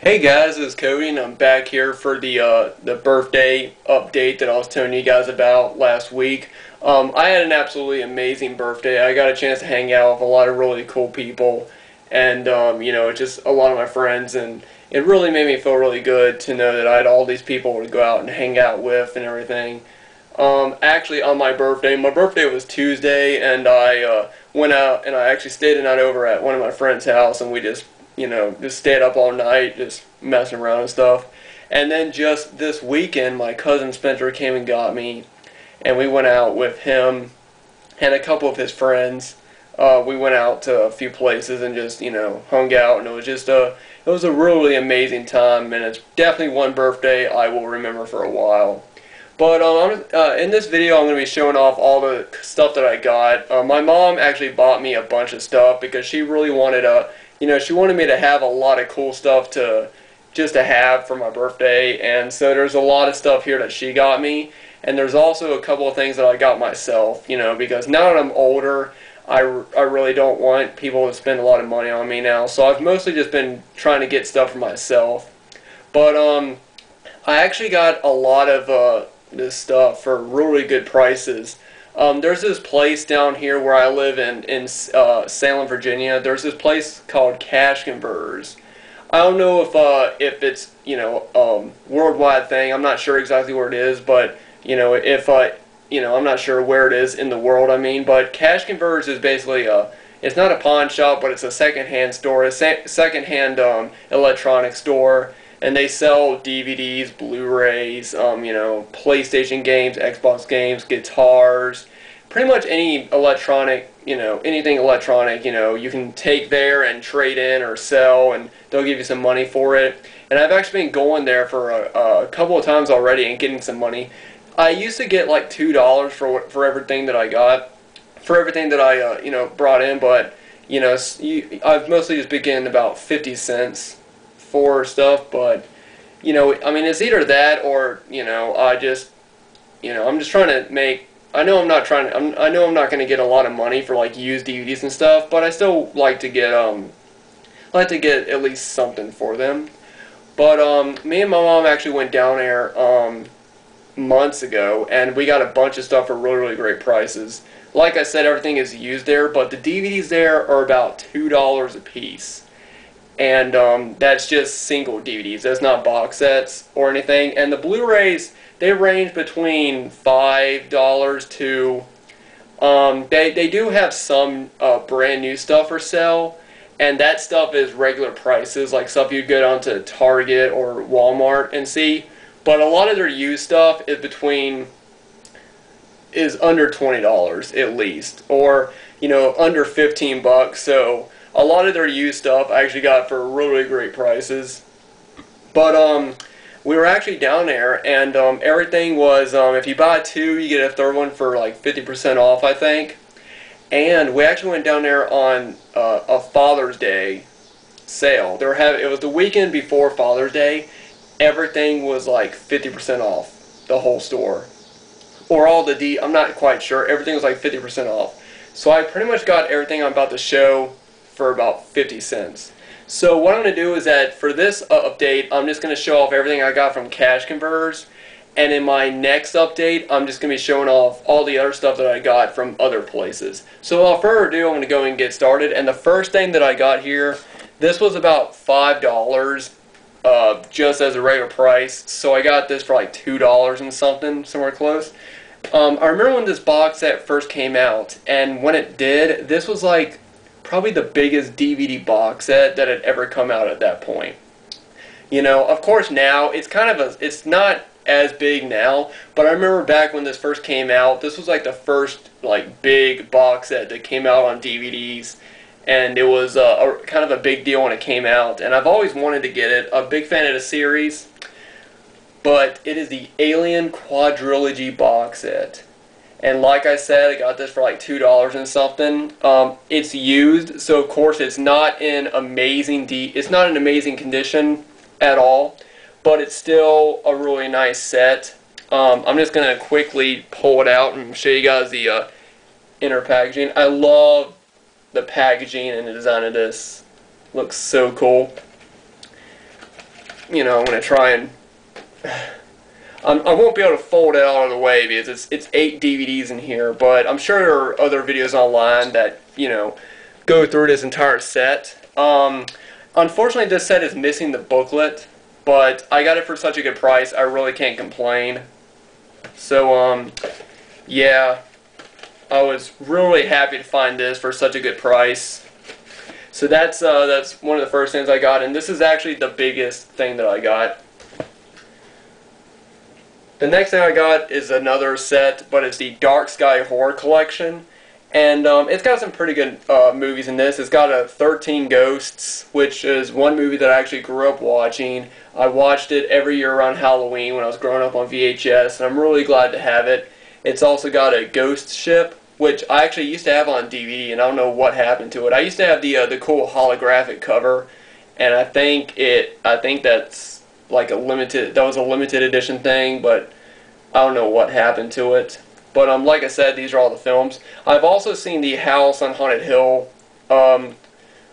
Hey guys, it's Cody, and I'm back here for the birthday update that I was telling you guys about last week. I had an absolutely amazing birthday. I got a chance to hang out with a lot of really cool people, and just a lot of my friends, and it really made me feel really good to know that I had all these people to go out and hang out with and everything. Actually, on my birthday was Tuesday, and I went out and I actually stayed the night over at one of my friend's house, and we just stayed up all night, just messing around and stuff. And then just this weekend, my cousin Spencer came and got me, and we went out with him and a couple of his friends. We went out to a few places and just hung out, and it was a really amazing time, and it's definitely one birthday I will remember for a while. But in this video, I'm going to be showing off all the stuff that I got. My mom actually bought me a bunch of stuff because she really wanted she wanted me to have a lot of cool stuff to have for my birthday, and so there's a lot of stuff here that she got me, and there's also a couple of things that I got myself, because now that I'm older, I really don't want people to spend a lot of money on me now, so I've mostly just been trying to get stuff for myself. But I actually got a lot of this stuff for really good prices. There's this place down here where I live in Salem, Virginia. There's this place called Cash Converters. I don't know if it's worldwide thing. I'm not sure exactly where it is, but if I'm not sure where it is in the world. But Cash Converters is basically it's not a pawn shop, but it's a secondhand store, a secondhand electronic store. And they sell DVDs, Blu-rays, PlayStation games, Xbox games, guitars, pretty much any electronic, anything electronic, you can take there and trade in or sell, and they'll give you some money for it. And I've actually been going there for a couple of times already and getting some money. I used to get like $2 for everything that I got, for everything that I brought in, but I've mostly just been getting about 50 cents for stuff, but it's either that or I'm just trying to make. I know I'm not going to get a lot of money for like used DVDs and stuff, but I still like to get at least something for them. But me and my mom actually went down there months ago, and we got a bunch of stuff for really, really great prices. Like I said, everything is used there, but the DVDs there are about $2 a piece. And that's just single DVDs. That's not box sets or anything. And the Blu-rays, they range between $5 to they do have some brand new stuff for sale, and that stuff is regular prices, like stuff you'd go down to Target or Walmart and see. But a lot of their used stuff is under $20 at least, or under 15 bucks. So a lot of their used stuff I actually got for really great prices. But we were actually down there, and everything was, if you buy two, you get a third one for like 50% off, I think. And we actually went down there on a Father's Day sale. It was the weekend before Father's Day. Everything was like 50% off, the whole store. Or I'm not quite sure. Everything was like 50% off. So I pretty much got everything I'm about to show for about 50 cents. So what I'm going to do is that for this update, I'm just going to show off everything I got from Cash Converters, and in my next update, I'm just going to be showing off all the other stuff that I got from other places. So without further ado, I'm going to go and get started, and the first thing that I got here, this was about $5 just as a regular price, so I got this for like $2 and something, somewhere close. I remember when this box set first came out, and when it did, this was like probably the biggest DVD box set that had ever come out at that point. Of course now it's not as big now, but I remember back when this first came out, this was like the first like big box set that came out on DVDs, and it was kind of a big deal when it came out, and I've always wanted to get it. I'm a big fan of the series, but it is the Alien Quadrilogy box set. And like I said, I got this for like $2 and something. It's used, so of course it's not in amazing condition at all, but it's still a really nice set. I'm just gonna quickly pull it out and show you guys the inner packaging. I love the packaging and the design of this. Looks so cool. I'm going to try and... I won't be able to fold it out of the way because it's 8 DVDs in here, but I'm sure there are other videos online that, go through this entire set. Unfortunately, this set is missing the booklet, but I got it for such a good price, I really can't complain. So, yeah, I was really happy to find this for such a good price. So that's one of the first things I got, and this is actually the biggest thing that I got. The next thing I got is another set, but it's the Dark Sky Horror Collection. And it's got some pretty good movies in this. It's got 13 Ghosts, which is one movie that I actually grew up watching. I watched it every year around Halloween when I was growing up on VHS, and I'm really glad to have it. It's also got a Ghost Ship, which I actually used to have on DVD, and I don't know what happened to it. I used to have the cool holographic cover, and I think that's like that was a limited edition thing, but I don't know what happened to it. But like I said, these are all the films. I've also seen the House on Haunted Hill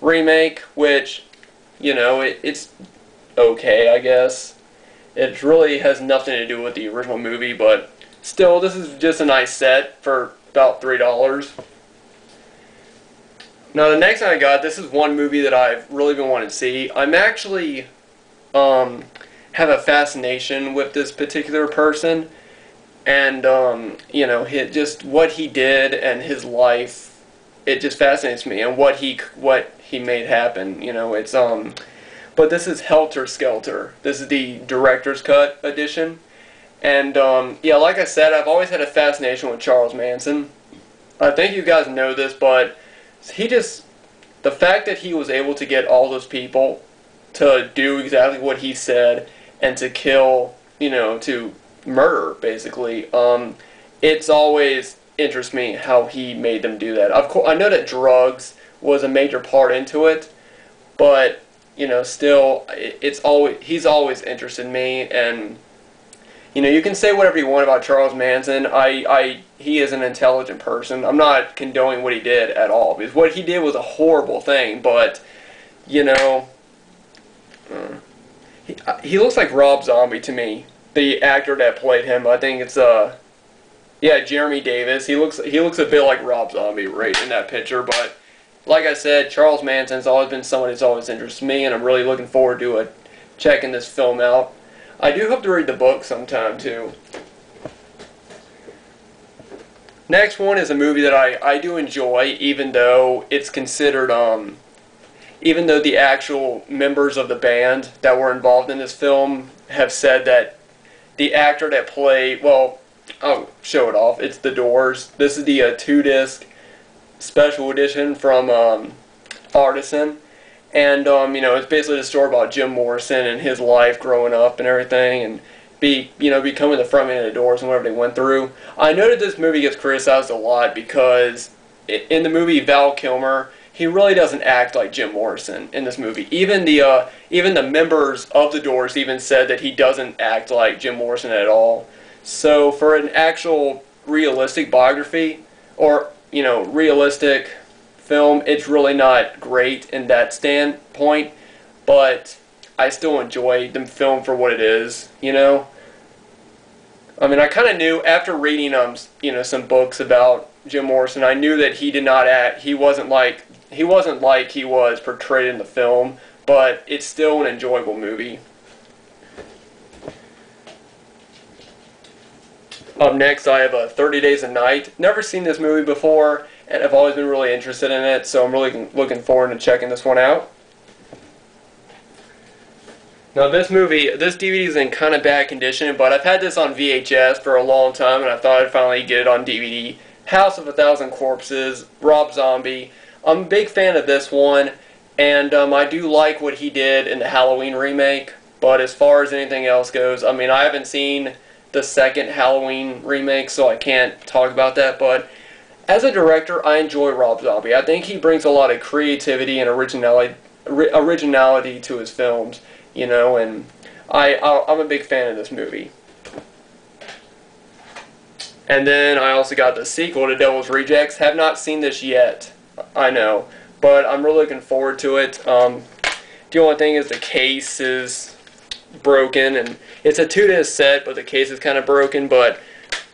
remake, which, it's okay, I guess. It really has nothing to do with the original movie, but still, this is just a nice set for about $3. Now, the next thing I got, this is one movie that I've really been wanting to see. I'm actually have a fascination with this particular person. And, just what he did and his life, it just fascinates me, and what he made happen, but this is Helter Skelter. This is the director's cut edition. And, yeah, like I said, I've always had a fascination with Charles Manson. I think you guys know this, but the fact that he was able to get all those people to do exactly what he said, and to kill, to murder, basically. It's always interests me how he made them do that. Of course, I know that drugs was a major part into it, but still, he's always interested me. And you can say whatever you want about Charles Manson. He is an intelligent person. I'm not condoning what he did at all, because what he did was a horrible thing. But he looks like Rob Zombie to me. The actor that played him, I think it's Jeremy Davis. He looks a bit like Rob Zombie right in that picture. But like I said, Charles Manson's always been someone who's always interested me, and I'm really looking forward to checking this film out. I do hope to read the book sometime too. Next one is a movie that I do enjoy, even though it's considered even though the actual members of the band that were involved in this film have said that the actor that played, well, I'll show it off. It's The Doors. This is the 2-disc special edition from Artisan. And, it's basically a story about Jim Morrison and his life growing up and everything, and becoming the frontman of The Doors and whatever they went through. I know that this movie gets criticized a lot because in the movie Val Kilmer, he really doesn't act like Jim Morrison in this movie. Even the members of The Doors even said that he doesn't act like Jim Morrison at all. So for an actual realistic biography, or realistic film, it's really not great in that standpoint. But I still enjoy the film for what it is. I mean, I kind of knew after reading some books about Jim Morrison, I knew that he did not act. He wasn't like he was portrayed in the film, but it's still an enjoyable movie. Up next, I have 30 Days a Night. Never seen this movie before, and I've always been really interested in it, so I'm really looking forward to checking this one out. Now this DVD is in kind of bad condition, but I've had this on VHS for a long time, and I thought I'd finally get it on DVD. House of a Thousand Corpses, Rob Zombie. I'm a big fan of this one, and I do like what he did in the Halloween remake, but as far as anything else goes, I mean, I haven't seen the second Halloween remake, so I can't talk about that, but as a director, I enjoy Rob Zombie. I think he brings a lot of creativity and originality to his films, and I'm a big fan of this movie. And then I also got the sequel to Devil's Rejects. Have not seen this yet, I know, but I'm really looking forward to it. The only thing is the case is broken, and it's a 2-disc set, but the case is kind of broken, but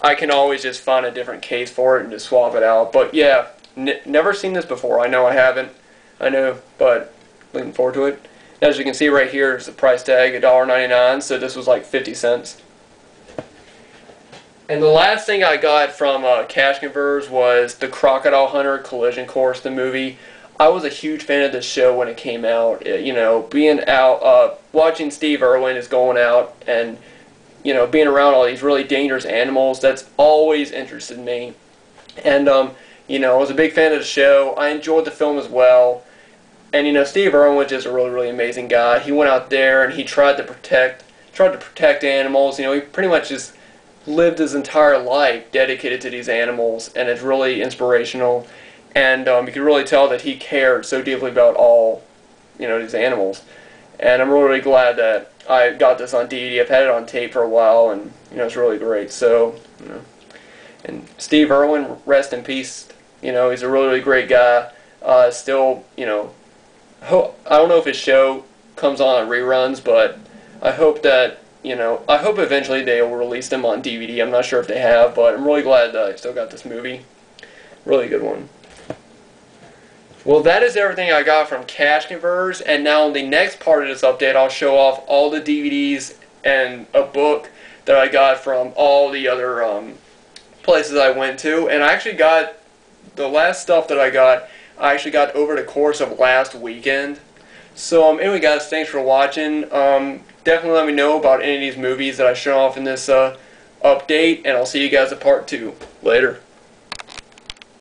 I can always just find a different case for it and just swap it out. But yeah, never seen this before. I know I haven't. I know, but looking forward to it. As you can see right here, is the price tag, $1.99, so this was like 50 cents. And the last thing I got from Cash Converters was the Crocodile Hunter Collision Course, the movie. I was a huge fan of this show when it came out. You know, being out, watching Steve Irwin is going out and, you know, being around all these really dangerous animals, that's always interested me. And, you know, I was a big fan of the show. I enjoyed the film as well. And, you know, Steve Irwin was just a really, really amazing guy. He went out there and he tried to protect animals. You know, he pretty much just lived his entire life dedicated to these animals, and it's really inspirational. And you can really tell that he cared so deeply about all, you know, these animals. And I'm really, really glad that I got this on DVD. I've had it on tape for a while, and you know, it's really great. So, you know, and Steve Irwin, rest in peace. You know, he's a really, really great guy. Still, you know, I don't know if his show comes on reruns, but I hope that, you know, I hope eventually they will release them on DVD. I'm not sure if they have, but I'm really glad that I still got this movie. Really good one. Well, that is everything I got from Cash Converters, and now in the next part of this update, I'll show off all the DVDs and a book that I got from all the other places I went to. And I actually got, the last stuff that I actually got over the course of last weekend. So anyway guys, thanks for watching. Definitely let me know about any of these movies that I show off in this update, and I'll see you guys at part 2. Later.